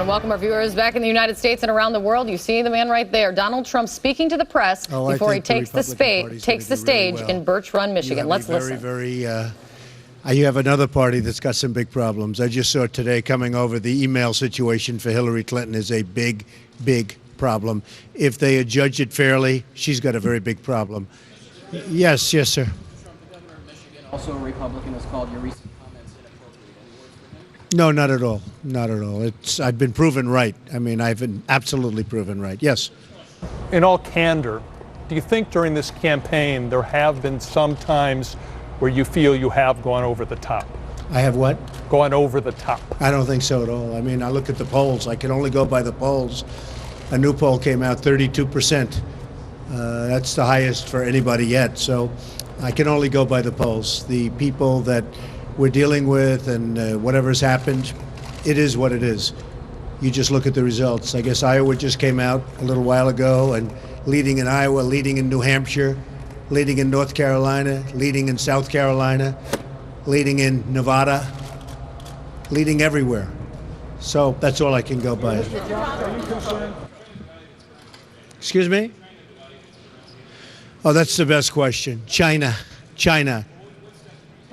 to welcome our viewers back in the United States and around the world. You see the man right there, Donald Trump, speaking to the press before he takes the stage in Birch Run, Michigan. Let's listen. You have another party that's got some big problems. I just saw today coming over the email situation for Hillary Clinton is a big, big problem. If they had judged it fairly, she's got a very big problem. Yes, sir. Trump, the governor of Michigan, also a Republican, has called your recent comments inappropriate. Any words for him? No, not at all. Not at all. I've been proven right. I mean, I've been absolutely proven right. Yes. In all candor, do you think during this campaign there have been some times where you feel you have gone over the top? I have what? Gone over the top. I don't think so at all. I mean, I look at the polls. I can only go by the polls. A new poll came out, 32%. That's the highest for anybody yet. So I can only go by the polls. The people that we're dealing with and whatever's happened, it is what it is. You just look at the results. I guess Iowa just came out a little while ago, and leading in Iowa, leading in New Hampshire, leading in North Carolina, leading in South Carolina, leading in Nevada, leading everywhere. So that's all I can go by. Excuse me? Oh, that's the best question. China.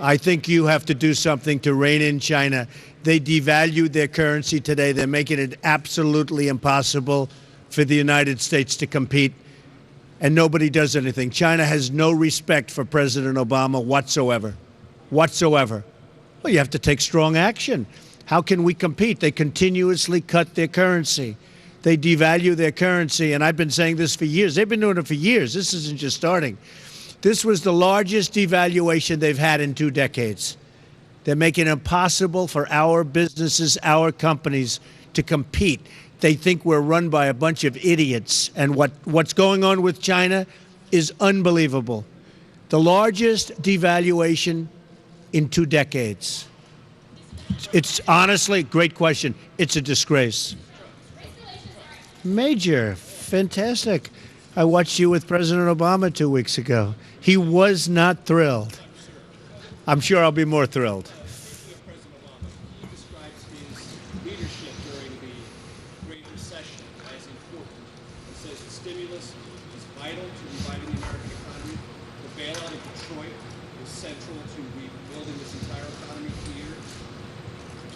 I think you have to do something to rein in China. They devalued their currency today. They're making it absolutely impossible for the United States to compete, and nobody does anything. China has no respect for President Obama whatsoever. Well, you have to take strong action. How can we compete? They continuously cut their currency. They devalue their currency, and I've been saying this for years. They've been doing it for years. This isn't just starting. This was the largest devaluation they've had in 2 decades. They're making it impossible for our businesses, our companies to compete. They think we're run by a bunch of idiots, and what's going on with China is unbelievable. The largest devaluation in 2 decades. It's honestly, great question. It's a disgrace. Major, fantastic. I watched you with President Obama 2 weeks ago. He was not thrilled. I'm sure I'll be more thrilled. President Obama, he describes his leadership during the Great Recession as important. He says the stimulus is vital to reviving the American economy. The bailout of Detroit was central to rebuilding this entire economy for years.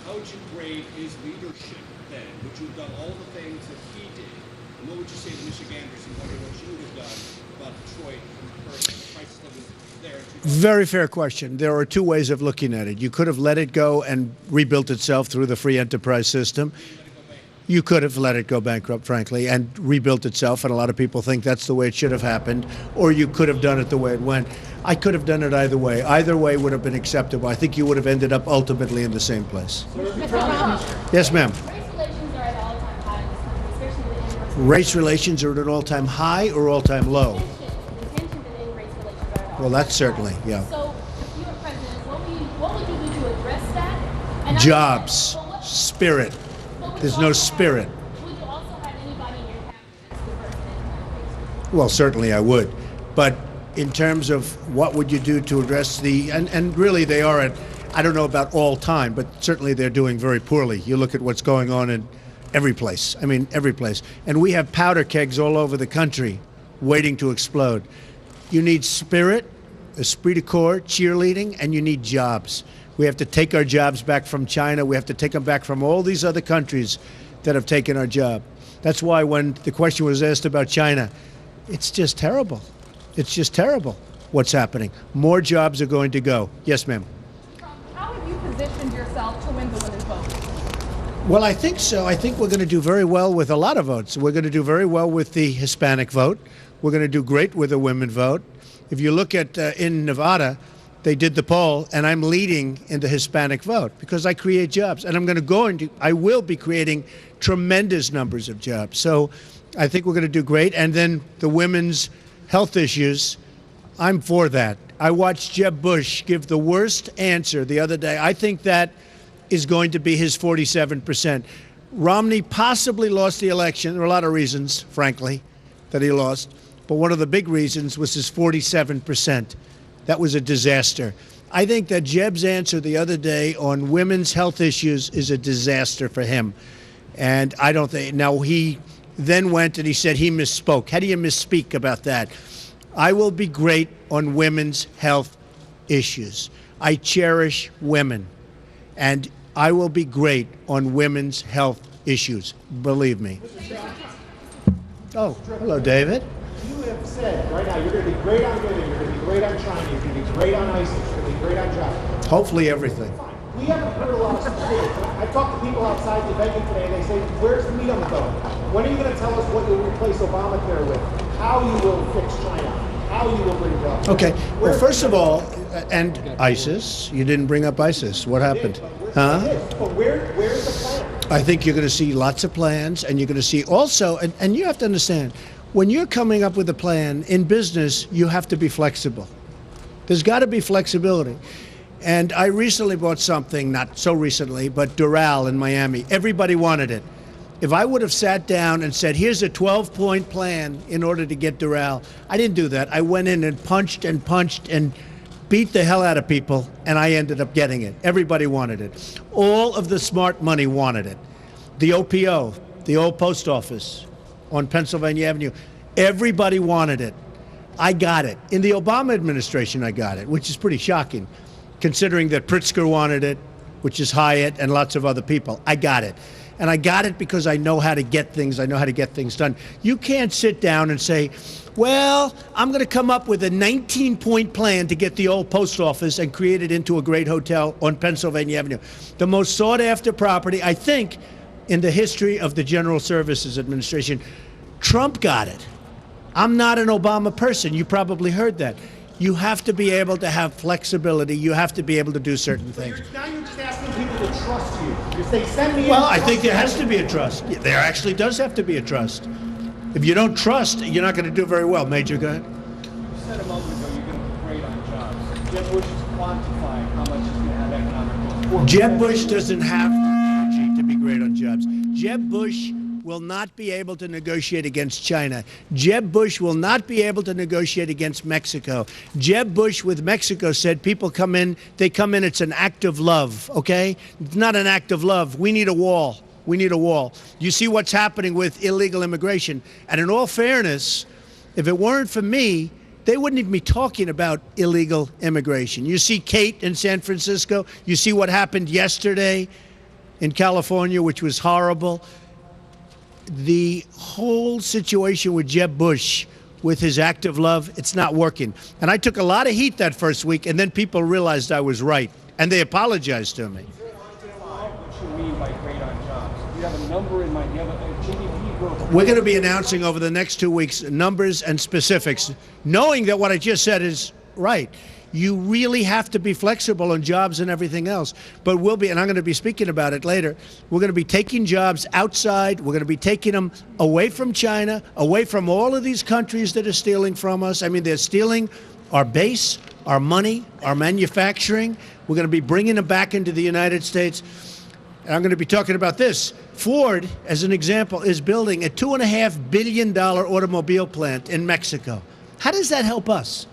How would you grade his leadership then? Would you have done all the things that he did? And what would you say to Michiganders who wonder what you would have done about Detroit and the crisis that was there in 2000? Very fair question. There are 2 ways of looking at it. You could have let it go and rebuilt itself through the free enterprise system. You could have let it go bankrupt, frankly, and rebuilt itself, and a lot of people think that's the way it should have happened. Or you could have done it the way it went. I could have done it either way. Either way would have been acceptable. I think you would have ended up ultimately in the same place. Yes, ma'am. Race relations are at an all-time high or all-time low? Well, that's certainly, yeah. So, if you were president, what would you do to address that? Jobs, spirit. There's no spirit. Would you also have anybody in your cabinet that's the president? Well, certainly I would. But in terms of what would you do to address and really they are at, I don't know about all time, but certainly they're doing very poorly. You look at what's going on in every place. I mean, every place. And we have powder kegs all over the country waiting to explode. You need spirit, esprit de corps, cheerleading, and you need jobs. We have to take our jobs back from China. We have to take them back from all these other countries that have taken our job. That's why when the question was asked about China, it's just terrible. It's just terrible what's happening. More jobs are going to go. Yes, ma'am. How have you positioned yourself to win the women's vote? Well, I think so. I think we're going to do very well with a lot of votes. We're going to do very well with the Hispanic vote. We're going to do great with the women vote. If you look at in Nevada, they did the poll, and I'm leading in the Hispanic vote because I create jobs, and I will be creating tremendous numbers of jobs. So I think we're going to do great. And then the women's health issues, I'm for that. I watched Jeb Bush give the worst answer the other day. I think that is going to be his 47%. Romney possibly lost the election. There are a lot of reasons, frankly, that he lost. But one of the big reasons was his 47%. That was a disaster. I think that Jeb's answer the other day on women's health issues is a disaster for him. And I don't think, now he then went and he said he misspoke. How do you misspeak about that? I will be great on women's health issues. I cherish women, and I will be great on women's health issues, believe me. Oh, hello, David. You have said right now you're going to be great on women, you're going to be great on China, you're going to be great on ISIS, you're going to be great on jobs. Hopefully everything. Fine. We haven't heard a lot of specifics. I talked to people outside the venue today, and they say, where's the meat on the bone? When are you going to tell us what you'll replace Obamacare with? How you will fix China? How you will bring jobs? Okay. Well, first of all, and ISIS. You didn't bring up ISIS. What happened? Huh? But where's the plan? I think you're going to see lots of plans, and you're going to see also, and you have to understand, when you're coming up with a plan in business, you have to be flexible. There's got to be flexibility. And I recently bought something, not so recently, but Doral in Miami. Everybody wanted it. If I would have sat down and said, here's a 12-point plan in order to get Doral, I didn't do that. I went in and punched and beat the hell out of people, and I ended up getting it. Everybody wanted it. All of the smart money wanted it. The OPO, the old post office on Pennsylvania Avenue, everybody wanted it. I got it. In the Obama administration, I got it, which is pretty shocking, considering that Pritzker wanted it, which is Hyatt, and lots of other people. I got it. And I got it because I know how to get things. I know how to get things done. You can't sit down and say, well, I'm going to come up with a 19-point plan to get the old post office and create it into a great hotel on Pennsylvania Avenue. The most sought-after property, I think, in the history of the General Services Administration. Trump got it. I'm not an Obama person. You probably heard that. You have to be able to have flexibility. You have to be able to do certain things. Now you're just asking people to trust you. You say, send me. Well, I think there has to be a trust. There actually does have to be a trust. If you don't trust, you're not going to do very well. Major, go ahead. You said a moment ago you're going to be great on jobs. Jeb Bush is quantifying how much he's going to have economic growth. Jeb Bush doesn't have the energy to be great on jobs. Jeb Bush will not be able to negotiate against China. Jeb Bush will not be able to negotiate against Mexico. Jeb Bush with Mexico said people come in, they come in, it's an act of love, okay? It's not an act of love. We need a wall. We need a wall. You see what's happening with illegal immigration. And in all fairness, if it weren't for me, they wouldn't even be talking about illegal immigration. You see Kate in San Francisco. You see what happened yesterday in California, which was horrible. The whole situation with Jeb Bush, with his act of love, it's not working. And I took a lot of heat that first week, and then people realized I was right, and they apologized to me. What you mean by great on jobs? You have a number in mind. You have a GDP growth. We're going to be announcing over the next 2 weeks numbers and specifics, knowing that what I just said is right. You really have to be flexible on jobs and everything else. But we'll be, and I'm going to be speaking about it later, we're going to be taking jobs outside. We're going to be taking them away from China, away from all of these countries that are stealing from us. I mean, they're stealing our base, our money, our manufacturing. We're going to be bringing them back into the United States. And I'm going to be talking about this. Ford, as an example, is building a $2.5 billion automobile plant in Mexico. How does that help us?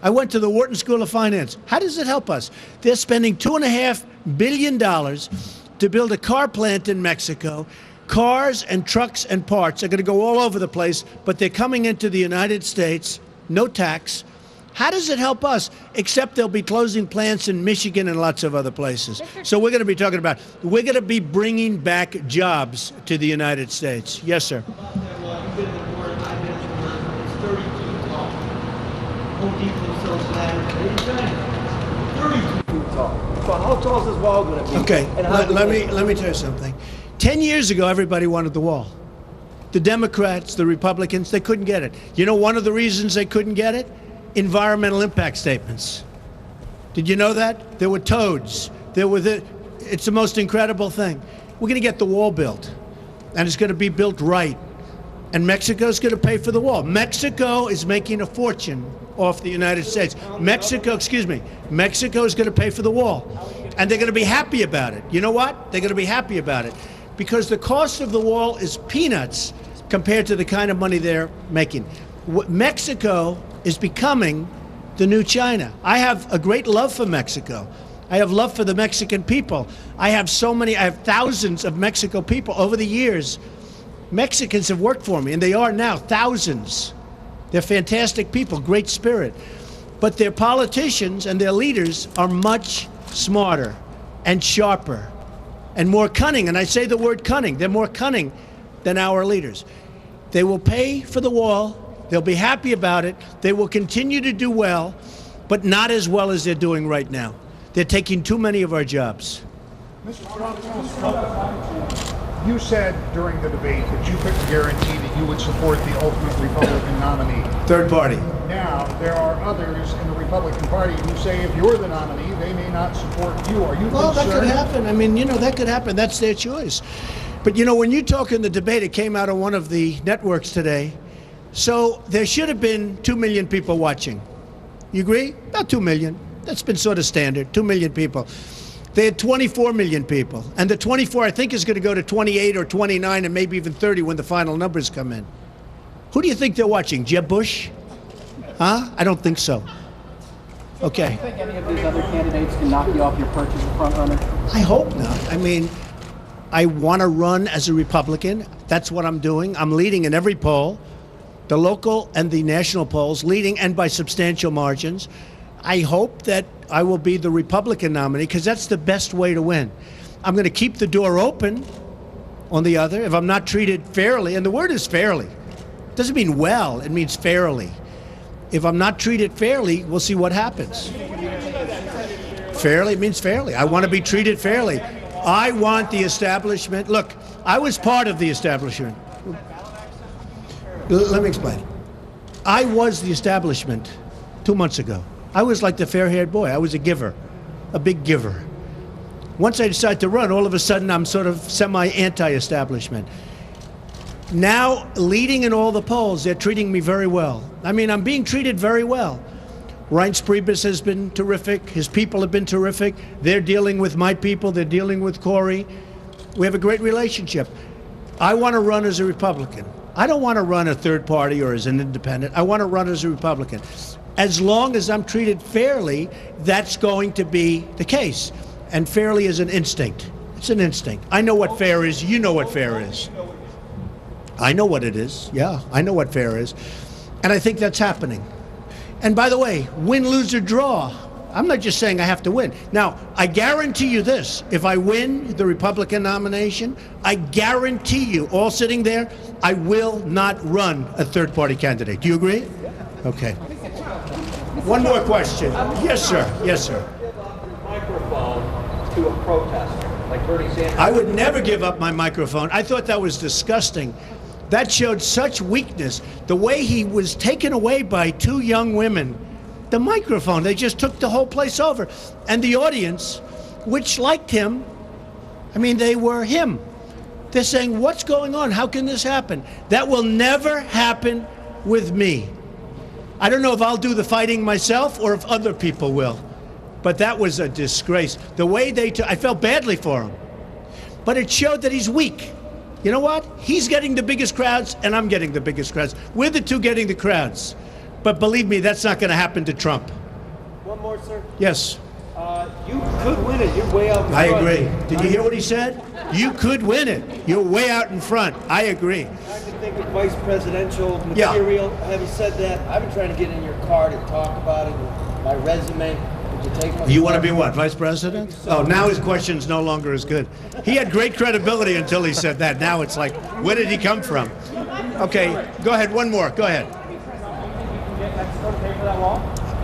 I went to the Wharton School of Finance. How does it help us? They're spending $2.5 billion to build a car plant in Mexico. Cars and trucks and parts are going to go all over the place, but they're coming into the United States, no tax. How does it help us? Except they'll be closing plants in Michigan and lots of other places. So we're going to be talking about, we're going to be bringing back jobs to the United States. Yes, sir. So how tall is this wall going to be? Okay, let me tell you something. 10 years ago, everybody wanted the wall. The Democrats, the Republicans, they couldn't get it. You know one of the reasons they couldn't get it? Environmental impact statements. Did you know that? There were toads. It's the most incredible thing. We're going to get the wall built, and it's going to be built right. And Mexico's going to pay for the wall. Mexico is making a fortune off the United States. Mexico is going to pay for the wall. And they're going to be happy about it. You know what? They're going to be happy about it. Because the cost of the wall is peanuts compared to the kind of money they're making. Mexico is becoming the new China. I have a great love for Mexico. I have love for the Mexican people. I have thousands of Mexico people over the years. Mexicans have worked for me, and they are now thousands. They're fantastic people, great spirit. But their politicians and their leaders are much smarter and sharper and more cunning. And I say the word cunning. They're more cunning than our leaders. They will pay for the wall. They'll be happy about it. They will continue to do well, but not as well as they're doing right now. They're taking too many of our jobs. Mr. Trump, you said during the debate that you couldn't guarantee that you would support the ultimate Republican nominee. Third party. Now, there are others in the Republican Party who say if you're the nominee, they may not support you. Are you Well, concerned? that could happen. I mean, that could happen. That's their choice. But, when you talk in the debate, it came out on one of the networks today. So there should have been 2 million people watching. You agree? About 2 million. That's been sort of standard, 2 million people. They had 24 million people. And the 24, I think, is going to go to 28 or 29 and maybe even 30 when the final numbers come in. Who do you think they're watching? Jeb Bush? Huh? I don't think so. Okay. Do you think any of these other candidates can knock you off your perch as a front runner? I hope not. I mean, I want to run as a Republican. That's what I'm doing. I'm leading in every poll, the local and the national polls, leading and by substantial margins. I hope that I will be the Republican nominee because that's the best way to win. I'm going to keep the door open on the other if I'm not treated fairly, and the word is fairly. It doesn't mean well, it means fairly. If I'm not treated fairly, we'll see what happens. Fairly means fairly. I want to be treated fairly. I want the establishment. Look, I was part of the establishment. Let me explain. I was the establishment 2 months ago. I was like the fair-haired boy. I was a giver, a big giver. Once I decided to run, all of a sudden I'm sort of semi-anti-establishment. Now, leading in all the polls, they're treating me very well. I mean, I'm being treated very well. Reince Priebus has been terrific. His people have been terrific. They're dealing with my people. They're dealing with Corey. We have a great relationship. I want to run as a Republican. I don't want to run a third party or as an independent. I want to run as a Republican. As long as I'm treated fairly, that's going to be the case. And fairly is an instinct. It's an instinct. I know what fair is. You know what fair is. I know what it is. Yeah, I know what fair is. And I think that's happening. And by the way, win, lose, or draw. I'm not just saying I have to win. Now, I guarantee you this. If I win the Republican nomination, I guarantee you, all sitting there, I will not run a third-party candidate. Do you agree? Okay. One more question. Yes, sir. Yes, sir. Microphone to a protester, like Bernie Sanders. I would never give up my microphone. I thought that was disgusting. That showed such weakness. The way he was taken away by two young women. The microphone, they just took the whole place over. And the audience, which liked him, I mean, they were him. They're saying, what's going on? How can this happen? That will never happen with me. I don't know if I'll do the fighting myself or if other people will. But that was a disgrace. The way they I felt badly for him. But it showed that he's weak. You know what? He's getting the biggest crowds, and I'm getting the biggest crowds. We're the two getting the crowds. But believe me, that's not going to happen to Trump. One more, sir. Yes. You could win it. You're way out in front. I agree. Did you hear what he said? You could win it. You're way out in front. I agree. I can think of vice presidential material. Yeah. Having said that, I've been trying to get in your car to talk about it, my resume. You want to be what, vice president? Oh, now his question's no longer as good. He had great credibility until he said that. Now it's like, where did he come from? Okay, go ahead. One more. Go ahead.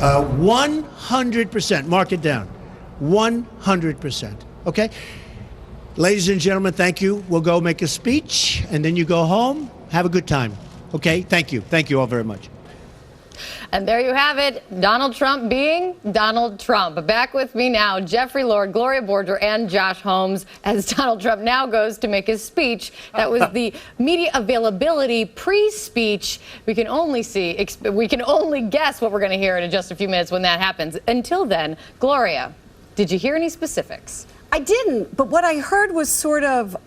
100%. Mark it down. 100%. Okay? Ladies and gentlemen, thank you. We'll go make a speech, and then you go home. Have a good time. Okay? Thank you. Thank you all very much. And there you have it, Donald Trump being Donald Trump. Back with me now, Jeffrey Lord, Gloria Borger, and Josh Holmes, as Donald Trump now goes to make his speech. That was the media availability pre-speech. We can only guess what we're going to hear in just a few minutes when that happens. Until then, Gloria, did you hear any specifics? I didn't, but what I heard was sort of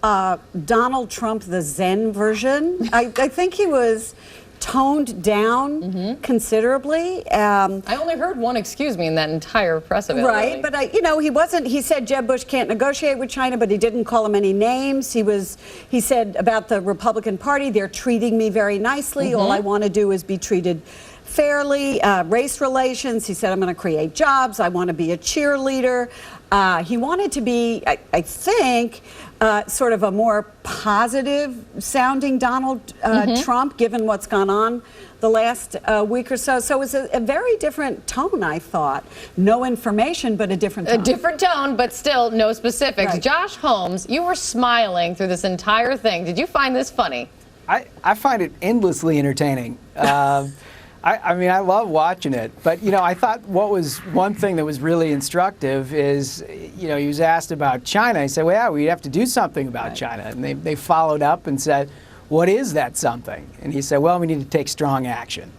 Donald Trump, the Zen version. I think he was toned down considerably. I only heard one excuse me in that entire press availability. Right, but he wasn't. He said Jeb Bush can't negotiate with China, but he didn't call him any names. He said about the Republican Party, they're treating me very nicely. All I want to do is be treated fairly. Race relations, he said, I'm going to create jobs. I want to be a cheerleader. He wanted to be, I think, sort of a more positive sounding Donald Trump, given what's gone on the last week or so. So it was a very different tone, I thought. No information, but a different tone. A different tone, but still no specifics. Right. Josh Holmes, you were smiling through this entire thing. Did you find this funny? I find it endlessly entertaining. I mean, I love watching it. But, I thought what was one thing that was really instructive is, he was asked about China. He said, well, yeah, we have to do something about China. And they followed up and said, what is that something? And he said, well, we need to take strong action.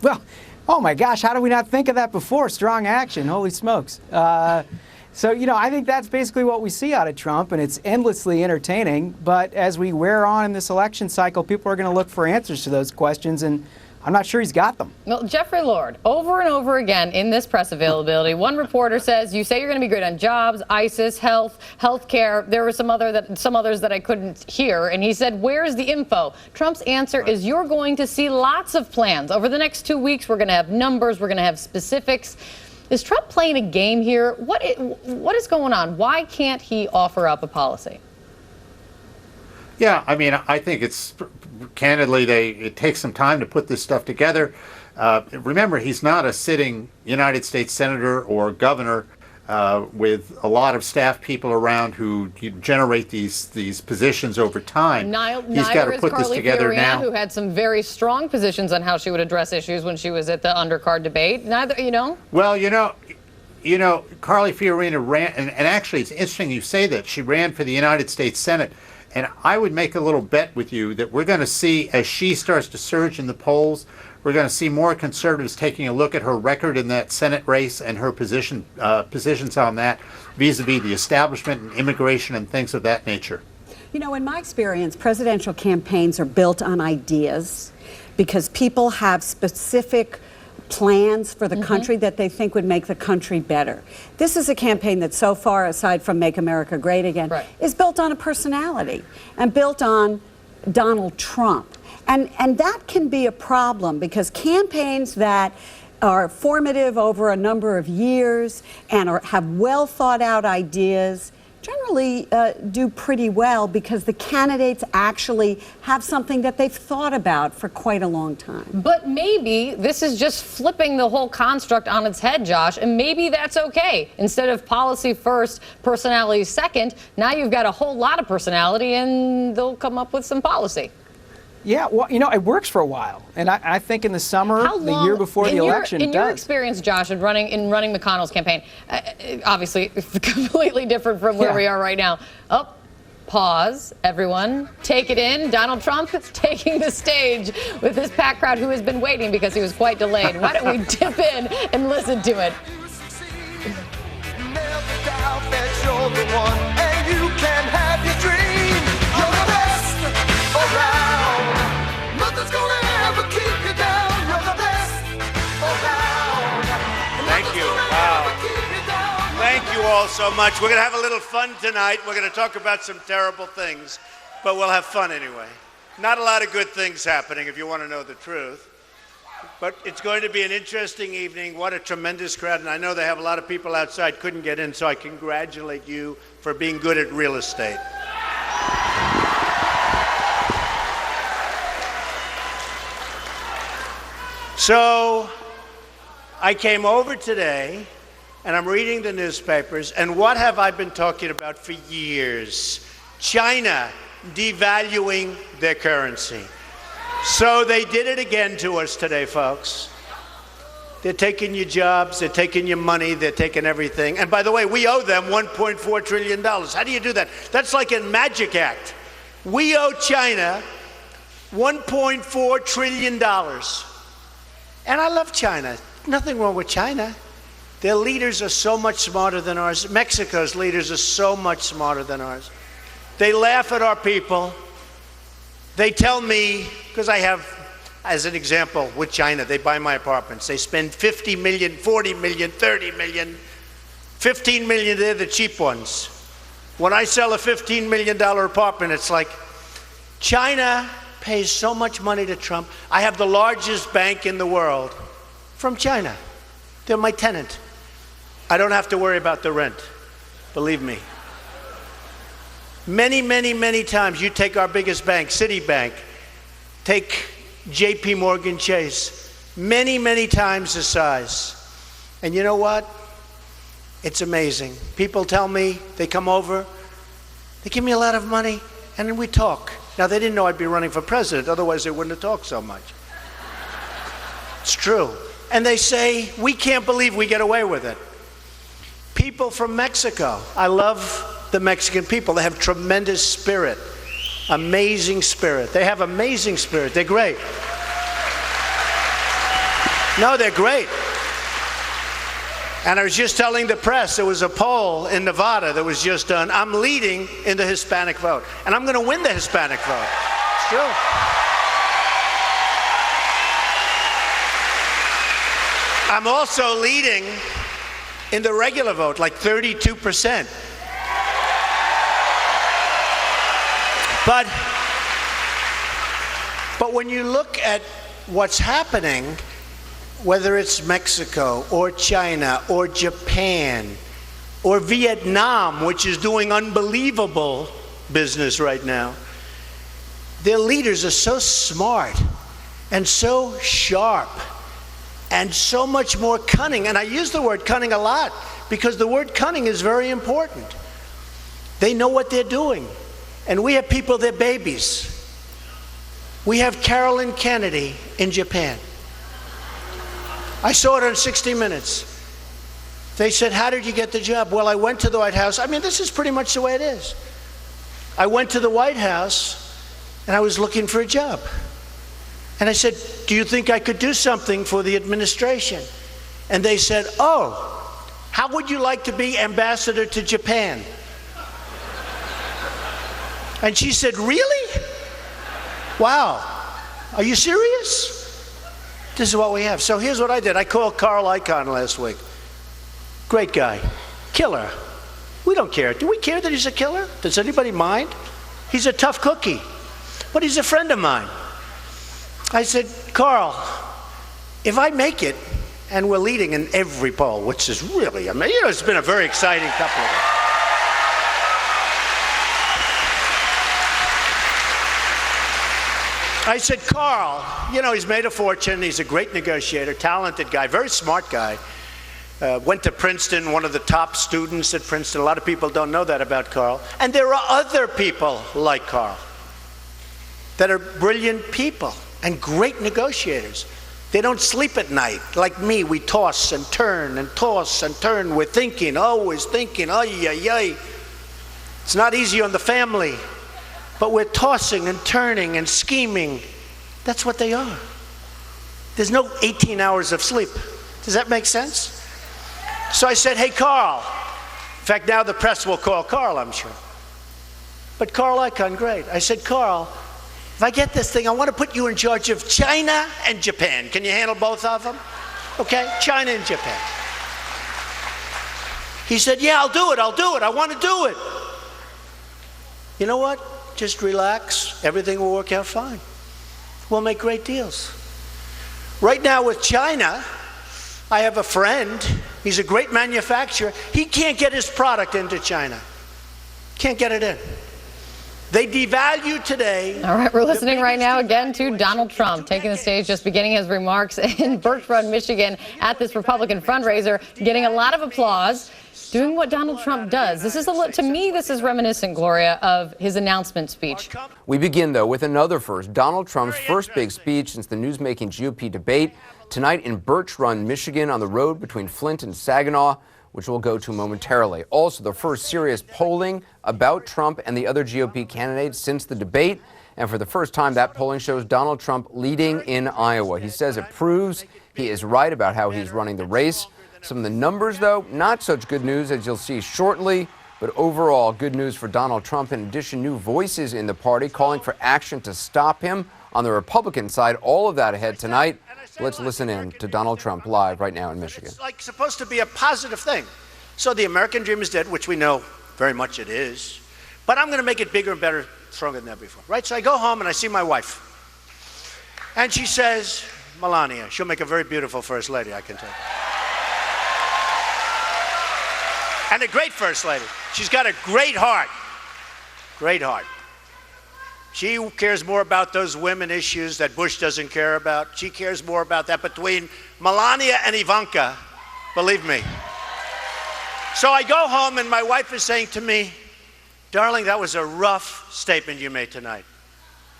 Well, oh my gosh, how did we not think of that before? Strong action, holy smokes. So, I think that's basically what we see out of Trump, and it's endlessly entertaining. But as we wear on in this election cycle, people are going to look for answers to those questions, and I'm not sure he's got them. Well, Jeffrey Lord, over and over again in this press availability, one reporter says, you say you're going to be great on jobs, ISIS, health care. There were some others that I couldn't hear. And he said, where's the info? Trump's answer is you're going to see lots of plans. Over the next 2 weeks, we're going to have numbers. We're going to have specifics. Is Trump playing a game here? What is going on? Why can't he offer up a policy? Yeah, I mean, I think it's candidly, it takes some time to put this stuff together. Remember, he's not a sitting United States senator or governor with a lot of staff people around who generate these positions over time. He's got to put this together now. Who had some very strong positions on how she would address issues when she was at the undercard debate. Well, Carly Fiorina ran, and actually it's interesting you say that. She ran for the United States Senate. And I would make a little bet with you that we're going to see, as she starts to surge in the polls, we're going to see more conservatives taking a look at her record in that Senate race and her positions on that vis-a-vis the establishment and immigration and things of that nature. In my experience, presidential campaigns are built on ideas because people have specific plans for the country that they think would make the country better. This is a campaign that so far, aside from Make America Great Again, is built on a personality and built on Donald Trump. And that can be a problem because campaigns that are formative over a number of years and have well thought out ideas generally do pretty well because the candidates actually have something that they've thought about for quite a long time. But maybe this is just flipping the whole construct on its head, Josh, and maybe that's okay. Instead of policy first, personality second, now you've got a whole lot of personality and they'll come up with some policy. Yeah, well, it works for a while, and I think in the summer, the year before the election, in your experience, Josh, in running McConnell's campaign, obviously completely different from where we are right now. Oh, pause, everyone, take it in. Donald Trump taking the stage with this packed crowd who has been waiting because he was quite delayed. Why don't we dip in and listen to it? Never doubt that you're the one, and you can have your dream. You're the best around. Nothing's gonna ever keep you down. You're the best around. Thank you. Wow. Thank you all so much. We're going to have a little fun tonight. We're going to talk about some terrible things, but we'll have fun anyway. Not a lot of good things happening, if you want to know the truth. But it's going to be an interesting evening. What a tremendous crowd. And I know they have a lot of people outside couldn't get in, so I congratulate you for being good at real estate. So I came over today, and I'm reading the newspapers, and what have I been talking about for years? China devaluing their currency. So they did it again to us today, folks. They're taking your jobs, they're taking your money, they're taking everything. And by the way, we owe them $1.4 trillion. How do you do that? That's like a magic act. We owe China $1.4 trillion. And I love China. Nothing wrong with China. Their leaders are so much smarter than ours. Mexico's leaders are so much smarter than ours. They laugh at our people. They tell me, because I have as an example, with China, they buy my apartments. They spend 50 million, 40 million, 30 million, 15 million, they're the cheap ones. When I sell a $15 million apartment, it's like, China pays so much money to Trump. I have the largest bank in the world from China. They're my tenant. I don't have to worry about the rent, believe me. Many, many, many times, you take our biggest bank, Citibank, take JP Morgan Chase, many, many times the size. And you know what? It's amazing. People tell me, they come over, they give me a lot of money, and then we talk. Now, they didn't know I'd be running for president, otherwise they wouldn't have talked so much. It's true. And they say, we can't believe we get away with it. People from Mexico, I love the Mexican people. They have tremendous spirit, amazing spirit. They have amazing spirit. They're great. No, they're great. And I was just telling the press, there was a poll in Nevada that was just done. I'm leading in the Hispanic vote, and I'm going to win the Hispanic vote. It's true. I'm also leading in the regular vote, like 32%. But when you look at what's happening, whether it's Mexico or China or Japan or Vietnam, which is doing unbelievable business right now, their leaders are so smart and so sharp and so much more cunning. And I use the word cunning a lot because the word cunning is very important. They know what they're doing. And we have people, they're babies. We have Carolyn Kennedy in Japan. I saw it on 60 Minutes. They said, how did you get the job? Well, I went to the White House. I mean, this is pretty much the way it is. I went to the White House and I was looking for a job. And I said, do you think I could do something for the administration? And they said, oh, how would you like to be ambassador to Japan? And she said, really? Wow. Are you serious? This is what we have. So here's what I did. I called Carl Icahn last week. Great guy. Killer. We don't care. Do we care that he's a killer? Does anybody mind? He's a tough cookie. But he's a friend of mine. I said, Carl, if I make it, and we're leading in every poll, which is really amazing. You know, it's been a very exciting couple of years. I said, Carl, you know, he's made a fortune. He's a great negotiator, talented guy, very smart guy. Went to Princeton, one of the top students at Princeton. A lot of people don't know that about Carl. And there are other people like Carl that are brilliant people and great negotiators. They don't sleep at night. Like me, we toss and turn and toss and turn. We're thinking, always thinking, ay, ay, ay. It's not easy on the family. But we're tossing and turning and scheming. That's what they are. There's no 18 hours of sleep. Does that make sense? So I said, hey, Carl. In fact, now the press will call Carl, I'm sure. But Carl Icahn, great. I said, Carl, if I get this thing, I want to put you in charge of China and Japan. Can you handle both of them? Okay, China and Japan. He said, yeah, I'll do it. I want to do it. You know what? Just relax. Everything will work out fine. We'll make great deals. Right now with China, I have a friend. He's a great manufacturer. He can't get his product into China. Can't get it in. They devalue today. All right, we're listening right now again to Donald Trump taking the stage, just beginning his remarks in Birch, Michigan at this Republican fundraiser, getting a lot of applause. Doing what Donald Trump does. This is to me, this is reminiscent, Gloria, of his announcement speech. We begin, though, with another first. Donald Trump's first big speech since the newsmaking GOP debate tonight in Birch Run, Michigan, on the road between Flint and Saginaw, which we'll go to momentarily. Also, the first serious polling about Trump and the other GOP candidates since the debate. And for the first time, that polling shows Donald Trump leading in Iowa. He says it proves he is right about how he's running the race. Some of the numbers, though, not such good news, as you'll see shortly. But overall, good news for Donald Trump. In addition, new voices in the party calling for action to stop him On the Republican side, all of that ahead tonight. Let's listen in to Donald Trump live right now in Michigan. It's like supposed to be a positive thing. So the American dream is dead, which we know very much it is. But I'm going to make it bigger and better, stronger than ever before. Right? So I go home and I see my wife. And she says, Melania, she'll make a very beautiful first lady, I can tell you. And a great first lady. She's got a great heart. Great heart. She cares more about those women issues that Bush doesn't care about. She cares more about that. Between Melania and Ivanka, believe me. So I go home and my wife is saying to me, darling, that was a rough statement you made tonight.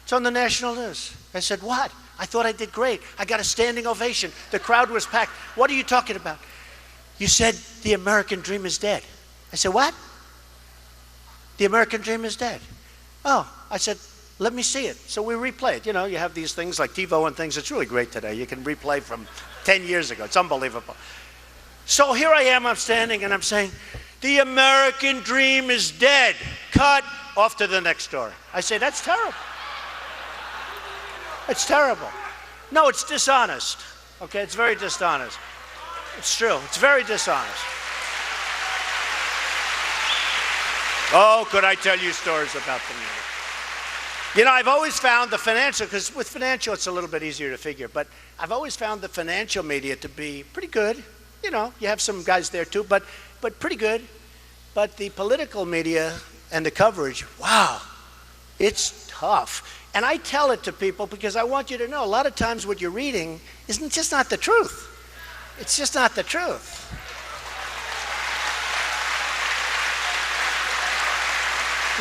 It's on the national news. I said, what? I thought I did great. I got a standing ovation. The crowd was packed. What are you talking about? You said the American dream is dead. I said, what? The American dream is dead. Oh, I said, let me see it. So we replay it. You know, you have these things like TiVo and things. It's really great today. You can replay from 10 years ago. It's unbelievable. So here I am, I'm standing and I'm saying, the American dream is dead. Cut. Off to the next story. I say, that's terrible. It's terrible. No, it's dishonest. Okay, it's very dishonest. It's true. It's very dishonest. Oh, could I tell you stories about the media? You know, I've always found the financial, because with financial it's a little bit easier to figure, but I've always found the financial media to be pretty good. You know, you have some guys there too, but pretty good. But the political media and the coverage, wow, it's tough. And I tell it to people because I want you to know, a lot of times what you're reading isn't just not the truth. It's just not the truth.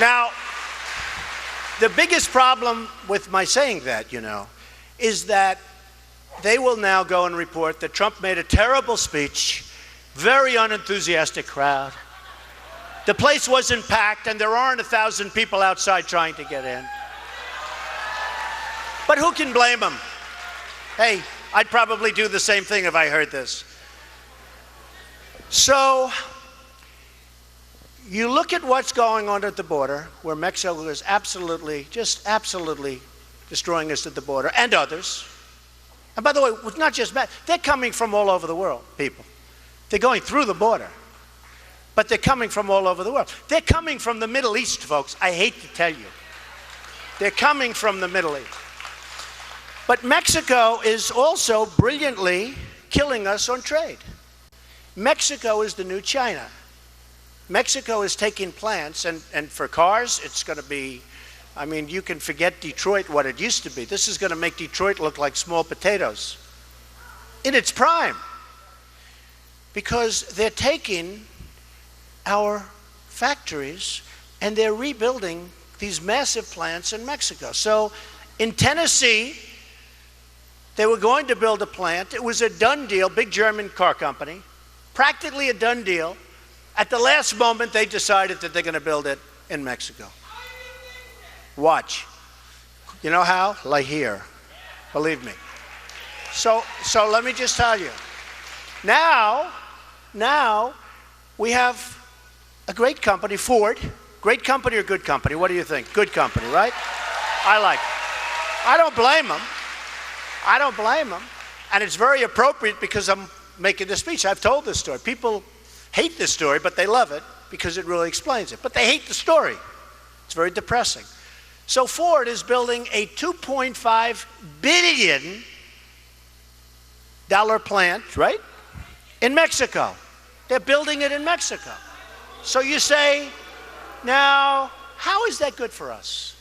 Now, the biggest problem with my saying that, you know, is that they will now go and report that Trump made a terrible speech, very unenthusiastic crowd. The place wasn't packed and there aren't 1,000 people outside trying to get in. But who can blame them? Hey, I'd probably do the same thing if I heard this. So, you look at what's going on at the border, where Mexico is absolutely, just absolutely destroying us at the border, and others. And by the way, it's not just Mexico. They're coming from all over the world, people. They're going through the border. But they're coming from all over the world. They're coming from the Middle East, folks. I hate to tell you. They're coming from the Middle East. But Mexico is also brilliantly killing us on trade. Mexico is the new China. Mexico is taking plants, and for cars, it's going to be, I mean, you can forget Detroit, what it used to be. This is going to make Detroit look like small potatoes in its prime, because they're taking our factories and they're rebuilding these massive plants in Mexico. So in Tennessee, they were going to build a plant. It was a done deal, big German car company, practically a done deal. At the last moment, they decided that they're going to build it in Mexico. Watch. You know how? Like here. Believe me. So let me just tell you. Now we have a great company, Ford. Great company or good company? What do you think? Good company, right? I like it. I don't blame them. I don't blame them. And it's very appropriate because I'm making this speech. I've told this story. People hate this story, but they love it because it really explains it. But they hate the story. It's very depressing. So Ford is building a $2.5 billion plant, right? In Mexico. They're building it in Mexico. So you say, now, how is that good for us?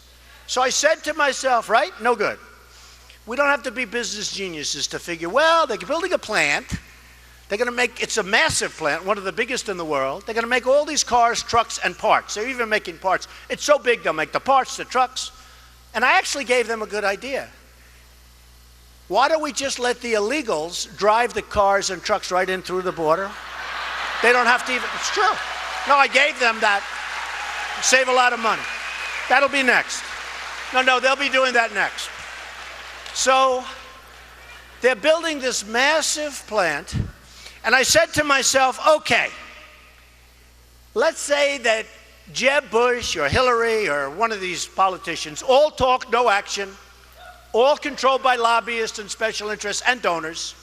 So I said to myself, right? No good. We don't have to be business geniuses to figure, well, they're building a plant. They're going to make, it's a massive plant, one of the biggest in the world. They're going to make all these cars, trucks, and parts. They're even making parts. It's so big, they'll make the parts, the trucks. And I actually gave them a good idea. Why don't we just let the illegals drive the cars and trucks right in through the border? They don't have to even, it's true. No, I gave them that. Save a lot of money. That'll be next. No, they'll be doing that next. So they're building this massive plant. And I said to myself, okay, let's say that Jeb Bush or Hillary or one of these politicians all talk, no action. all controlled by lobbyists and special interests and donors.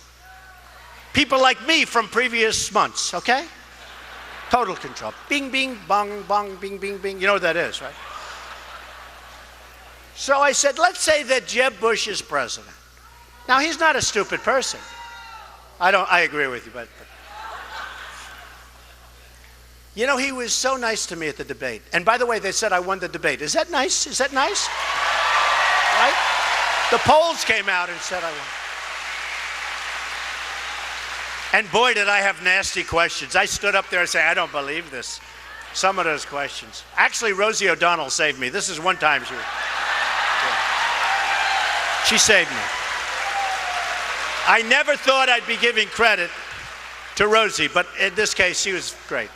People like me from previous months, okay? Total control. Bing, bing, bong, bong, bing, bing, bing. You know what that is, right? So I said, let's say that Jeb Bush is president. Now, he's not a stupid person. I agree with you, but you know, he was so nice to me at the debate. And by the way, they said I won the debate. Is that nice? Is that nice? Right? The polls came out and said I won. And boy, did I have nasty questions. I stood up there and said, I don't believe this. Some of those questions. Actually, Rosie O'Donnell saved me. This is one time she saved me. I never thought I'd be giving credit to Rosie, but in this case, she was great.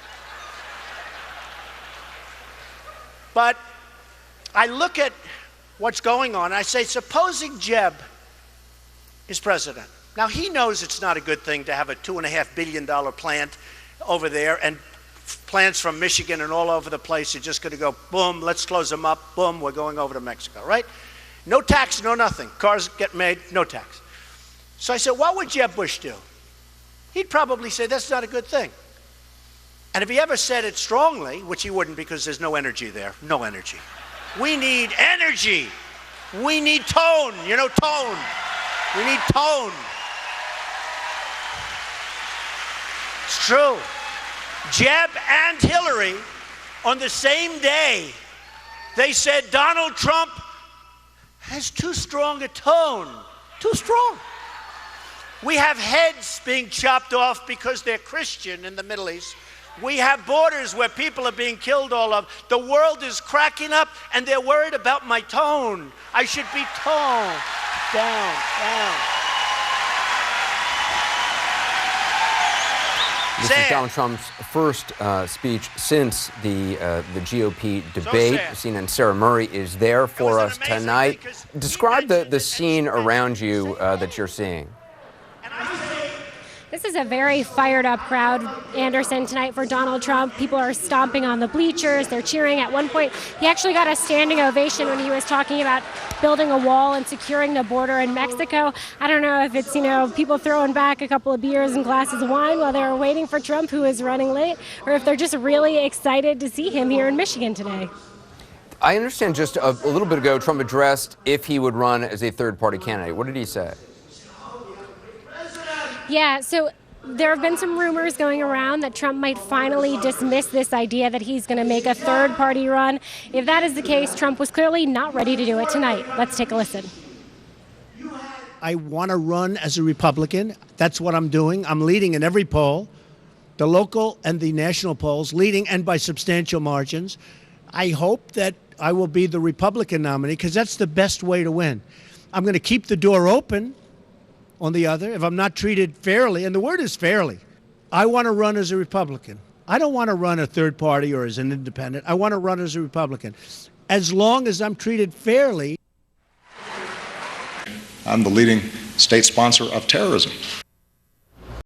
But I look at what's going on, and I say, supposing Jeb is president. Now, he knows it's not a good thing to have a $2.5 billion plant over there, and plants from Michigan and all over the place are just going to go, boom, let's close them up, boom, we're going over to Mexico, right? No tax, no nothing. Cars get made, no tax. So I said, what would Jeb Bush do? He'd probably say, that's not a good thing. And if he ever said it strongly, which he wouldn't because there's no energy there, no energy. We need energy. We need tone, you know, tone. We need tone. It's true. Jeb and Hillary, on the same day, they said Donald Trump has too strong a tone. Too strong. We have heads being chopped off because they're Christian in the Middle East. We have borders where people are being killed all over. The world is cracking up, and they're worried about my tone. I should be toned down, down. This is Donald Trump's first speech since the GOP debate. CNN Sarah Murray is there for us tonight. Describe the scene around you that you're seeing. This is a very fired up crowd, Anderson, tonight for Donald Trump. People are stomping on the bleachers. They're cheering. At one point, he actually got a standing ovation when he was talking about building a wall and securing the border in Mexico. I don't know if it's, people throwing back a couple of beers and glasses of wine while they're waiting for Trump, who is running late, or if they're just really excited to see him here in Michigan today. I understand just a little bit ago, Trump addressed if he would run as a third-party candidate. What did he say? Yeah, so there have been some rumors going around that Trump might finally dismiss this idea that he's going to make a third-party run. If that is the case, Trump was clearly not ready to do it tonight. Let's take a listen. I want to run as a Republican. That's what I'm doing. I'm leading in every poll, the local and the national polls, leading and by substantial margins. I hope that I will be the Republican nominee because that's the best way to win. I'm going to keep the door open. On the other, if I'm not treated fairly, and the word is fairly, I want to run as a Republican. I don't want to run a third party or as an independent. I want to run as a Republican. As long as I'm treated fairly. I'm the leading state sponsor of terrorism.